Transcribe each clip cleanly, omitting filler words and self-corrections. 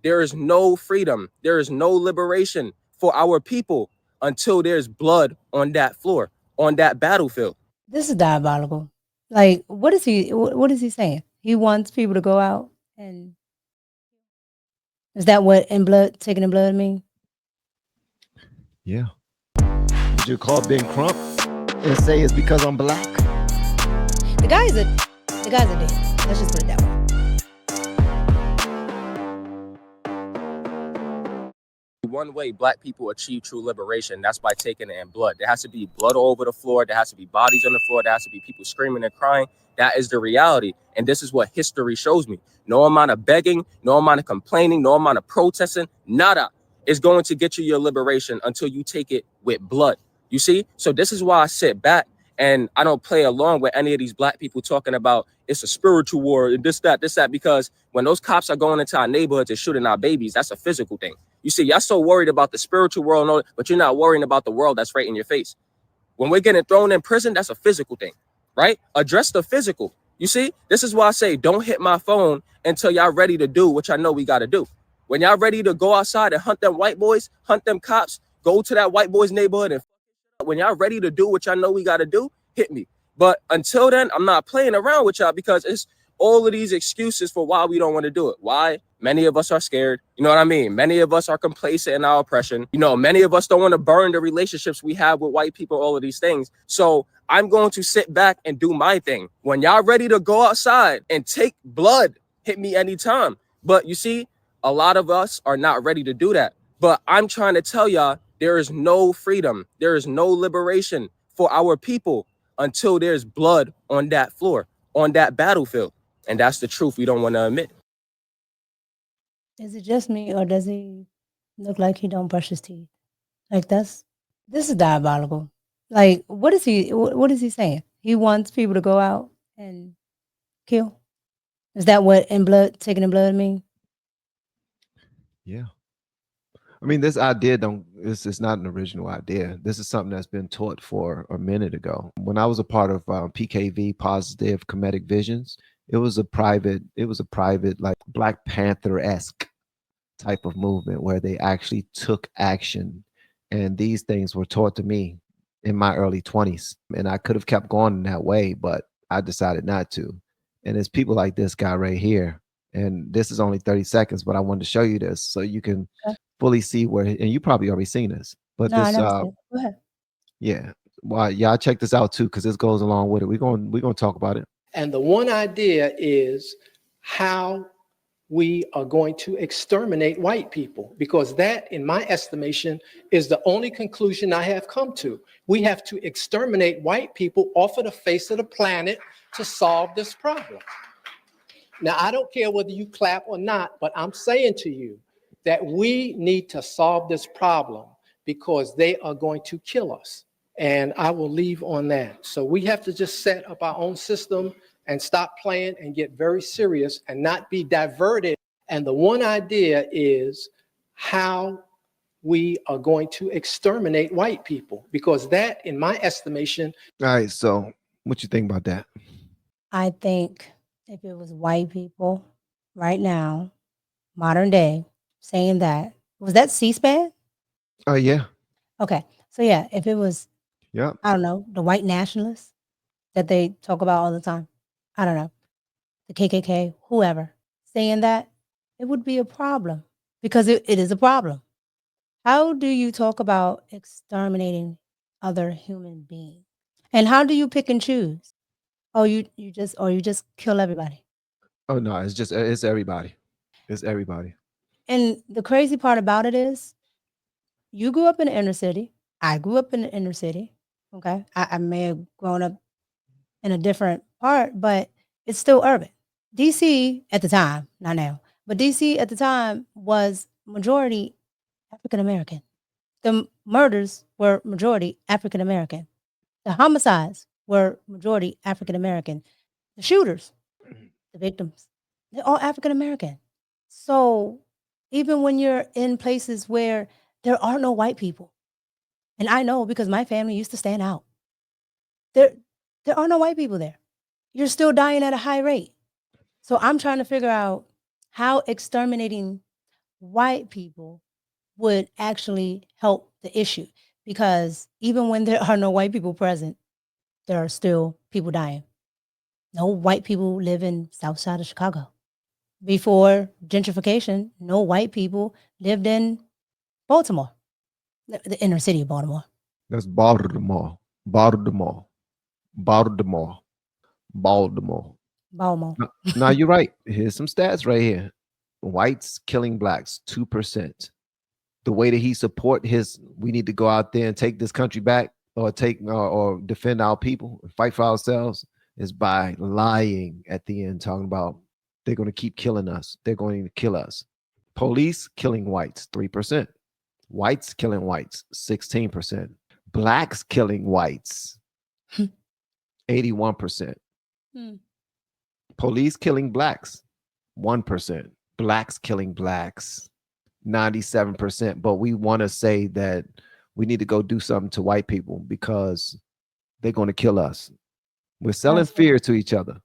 there is no freedom, there is no liberation for our people until there's blood on that floor, on that battlefield. This is diabolical. Like, what is he saying? He wants people to go out and is that what in blood taking in blood mean? Yeah. Would you call Ben Crump and say it's because I'm black? The guys are dead. Let's just put it that way. One way black people achieve true liberation, that's by taking it in blood. There has to be blood all over the floor. There has to be bodies on the floor. There has to be people screaming and crying. That is the reality. And this is what history shows me. No amount of begging, no amount of complaining, no amount of protesting, nada is going to get you your liberation until you take it with blood. You see? So this is why I sit back and I don't play along with any of these black people talking about it's a spiritual war and this, that, because when those cops are going into our neighborhoods and shooting our babies, that's a physical thing. You see, y'all so worried about the spiritual world, but you're not worrying about the world that's right in your face. When we're getting thrown in prison, that's a physical thing, right? Address the physical. You see, this is why I say don't hit my phone until y'all ready to do what y'all know we got to do. When y'all ready to go outside and hunt them white boys, hunt them cops, go to that white boy's neighborhood and when y'all ready to do what y'all know we got to do, hit me. But until then, I'm not playing around with y'all because it's all of these excuses for why we don't want to do it. Why? Many of us are scared. You know what I mean? Many of us are complacent in our oppression. You know, many of us don't want to burn the relationships we have with white people, all of these things. So I'm going to sit back and do my thing. When y'all ready to go outside and take blood, hit me anytime. But you see, a lot of us are not ready to do that. But I'm trying to tell y'all, there is no freedom, there is no liberation for our people until there's blood on that floor, on that battlefield. And that's the truth we don't want to admit. Is it just me or does he look like he don't brush his teeth? Like this is diabolical. Like what is he saying? He wants people to go out and kill? Is that what in blood taking in blood mean? Yeah. I mean, this idea don't. This is not an original idea. This is something that's been taught for a minute ago. When I was a part of PKV, Positive Comedic Visions, it was a private. It was a private, like Black Panther esque type of movement where they actually took action, and these things were taught to me in my early 20s, and I could have kept going in that way, but I decided not to. And it's people like this guy right here. And this is only 30 seconds, but I wanted to show you this so you can Okay. fully see where, and you probably already seen this, but No, I this never said. Go ahead. yeah, well, y'all check this out too because this goes along with it. We're going to talk about it. And the one idea is how we are going to exterminate white people, because that, in my estimation, is the only conclusion I have come to. We have to exterminate white people off of the face of the planet to solve this problem. Now, I don't care whether you clap or not, but I'm saying to you that we need to solve this problem because they are going to kill us. And I will leave on that. So we have to just set up our own system and stop playing and get very serious and not be diverted. And the one idea is how we are going to exterminate white people, because that, in my estimation. All right, so what you think about that? I think if it was white people right now, modern day, saying that, was that C-SPAN? Oh yeah. Okay. So yeah, if it was, Yep. I don't know, the white nationalists that they talk about all the time. I don't know, the KKK, whoever, saying that, it would be a problem because it is a problem. How do you talk about exterminating other human beings? And how do you pick and choose? Oh, you just kill everybody. Oh no, it's everybody. It's everybody. And the crazy part about it is you grew up in the inner city. I grew up in the inner city. Okay. I may have grown up in a different part, but it's still urban. DC at the time, not now, but DC at the time was majority African American. The murders were majority African American. The homicides were majority African American. The shooters, the victims, they're all African American. So even when you're in places where there are no white people, and I know because my family used to stand out, there there are no white people there. You're still dying at a high rate. So I'm trying to figure out how exterminating white people would actually help the issue, because even when there are no white people present, there are still people dying. No white people live in South Side of Chicago. Before gentrification, no white people lived in Baltimore, the inner city of Baltimore. That's Baltimore, Baltimore, Baltimore, Baltimore. Baltimore. Now you're right. Here's some stats right here. Whites killing blacks 2%. The way that he support his, we need to go out there and take this country back, or take or defend our people and fight for ourselves, is by lying at the end, talking about they're going to keep killing us. They're going to kill us. Police killing whites 3%. Whites killing whites 16%. Blacks killing whites 81%. Hmm. Police killing blacks 1%. Blacks killing blacks 97%. But we want to say that we need to go do something to white people because they're going to kill us. We're selling fear to each other.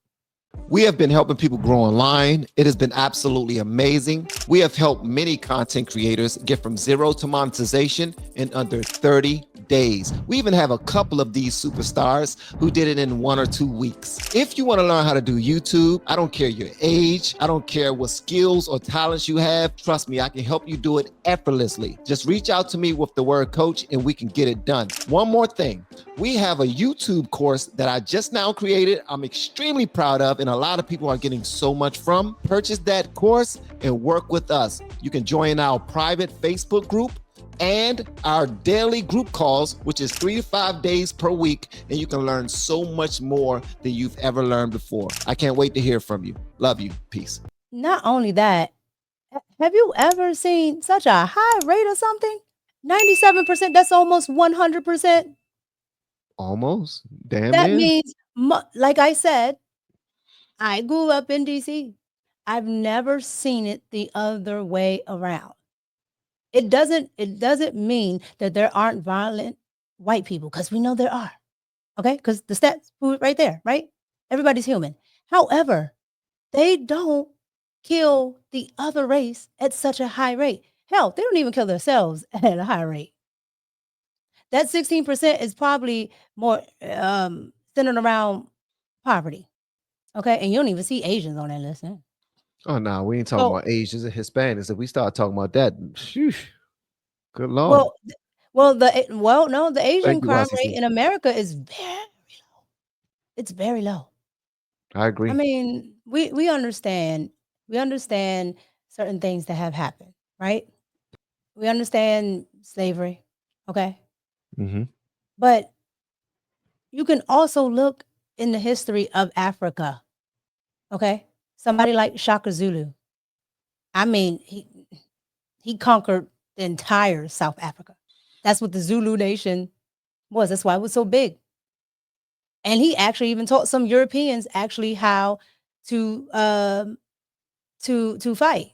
We have been helping people grow online. It has been absolutely amazing. We have helped many content creators get from zero to monetization in under 30 days. We even have a couple of these superstars who did it in 1 or 2 weeks. If you want to learn how to do YouTube, I don't care your age, I don't care what skills or talents you have. Trust me, I can help you do it effortlessly. Just reach out to me with the word coach and we can get it done. One more thing. We have a YouTube course that I just now created. I'm extremely proud of, and a lot of people are getting so much from. Purchase that course and work with us. You can join our private Facebook group and our daily group calls, which is 3 to 5 days per week, and you can learn so much more than you've ever learned before. I can't wait to hear from you. Love you. Peace. Not only that, have you ever seen such a high rate of something? 97%, that's almost 100%. Almost. Damn That near. means, like I said, I grew up in DC. I've never seen it the other way around. It doesn't mean that there aren't violent white people, because we know there are. Okay? Because the stats prove it right there, right? Everybody's human. However, they don't kill the other race at such a high rate. Hell, they don't even kill themselves at a high rate. That 16% is probably more centered around poverty. Okay? And you don't even see Asians on that list. Oh, no, we ain't talking about Asians and Hispanics. If we start talking about that, sheesh, good Lord. No, the Asian you, crime YCC. rate in America is very low. It's very low. I agree. I mean, we understand certain things that have happened, right? We understand slavery, okay? Mm-hmm. But you can also look in the history of Africa, okay? Somebody like Shaka Zulu. I mean, he conquered the entire South Africa. That's what the Zulu nation was. That's why it was so big. And he actually even taught some Europeans actually how to fight.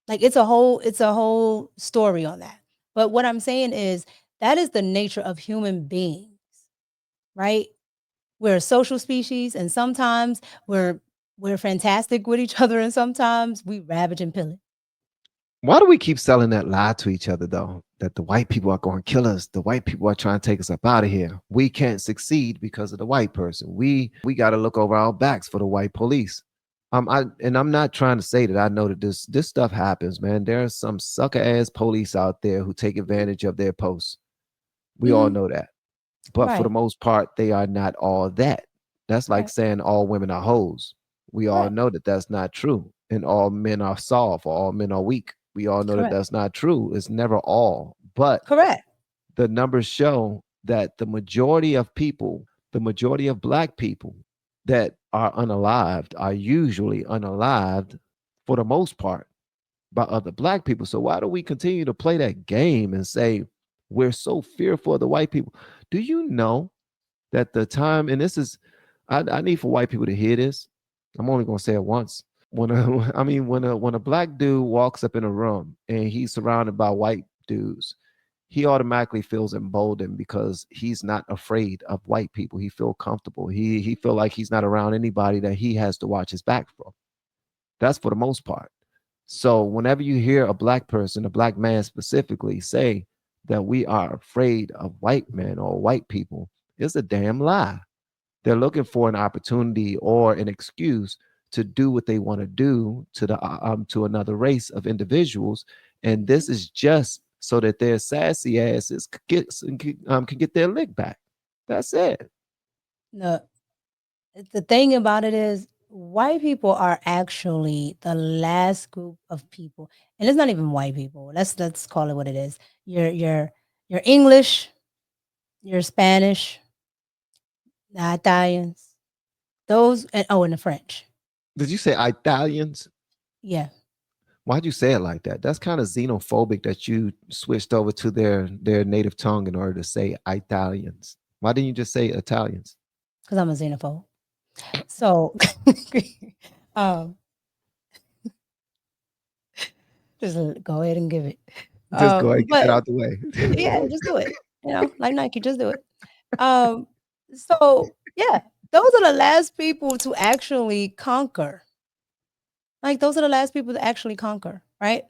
Like it's a whole story on that. But what I'm saying is that is the nature of human beings, right? We're a social species, and sometimes we're fantastic with each other, and sometimes we ravage and pillage. Why do we keep selling that lie to each other, though? That the white people are going to kill us. The white people are trying to take us up out of here. We can't succeed because of the white person. We got to look over our backs for the white police. I'm not trying to say that I know that this stuff happens, man. There are some sucker ass police out there who take advantage of their posts. We all know that. But for the most part, they are not all that. That's like saying all women are hoes. We all know that that's not true. And all men are soft, or all men are weak. We all know that that's not true. It's never all. But the numbers show that the majority of people, the majority of black people that are unalived are usually unalived for the most part by other black people. So why do we continue to play that game and say we're so fearful of the white people? Do you know that the time, and this is, I need for white people to hear this. I'm only going to say it once. When a black dude walks up in a room and he's surrounded by white dudes, he automatically feels emboldened because he's not afraid of white people. He feels comfortable. He feel like he's not around anybody that he has to watch his back from. That's for the most part. So whenever you hear a black person, a black man specifically, say that we are afraid of white men or white people, it's a damn lie. They're looking for an opportunity or an excuse to do what they want to do to another race of individuals, and this is just so that their sassy asses can get their lick back. That's it. No, the thing about it is white people are actually the last group of people, and it's not even white people. Let's call it what it is. You're English, you're Spanish, the Italians, those, and oh, and the French. Did you say Italians? Yeah, Why'd you say it like that? That's kind of xenophobic that you switched over to their native tongue in order to say Italians. Why didn't you just say Italians? because I'm a xenophobe. So, um, just go ahead and give it. Just go ahead and get that But out the way. yeah, just do it. Like Nike, just do it. Um, so yeah, those are the last people to actually conquer. Like those are the last people to actually conquer, right?